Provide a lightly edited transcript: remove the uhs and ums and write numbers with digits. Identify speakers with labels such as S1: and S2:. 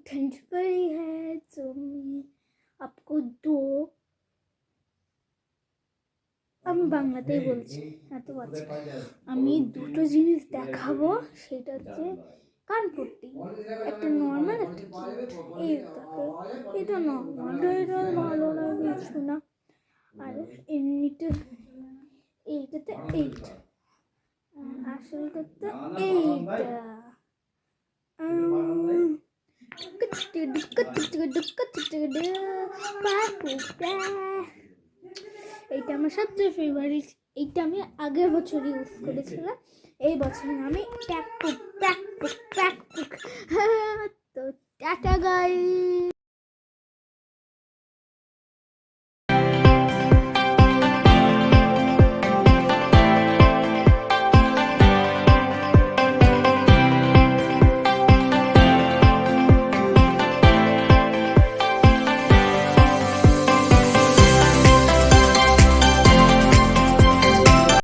S1: ठंड पड़ी है तो मैं आपको दो আমি বাংলাতেই বলছি এত বাচ্চা আমি দুটো জিনিস দেখাবো সেটা হচ্ছে কানপট্টি একটা নর্মাল একটা এই দেখো এটা নর্মাল এটা ভালো না কিছু না আর এমনিতে এইটাতে এইটা আসলটাতে এইটা এইটা আমার সবচেয়ে ফেভারিট এইটা আমি আগের বছর ইউজ করেছিলাম এই বছর আমি প্যাকপুক তো টাটা গাইস।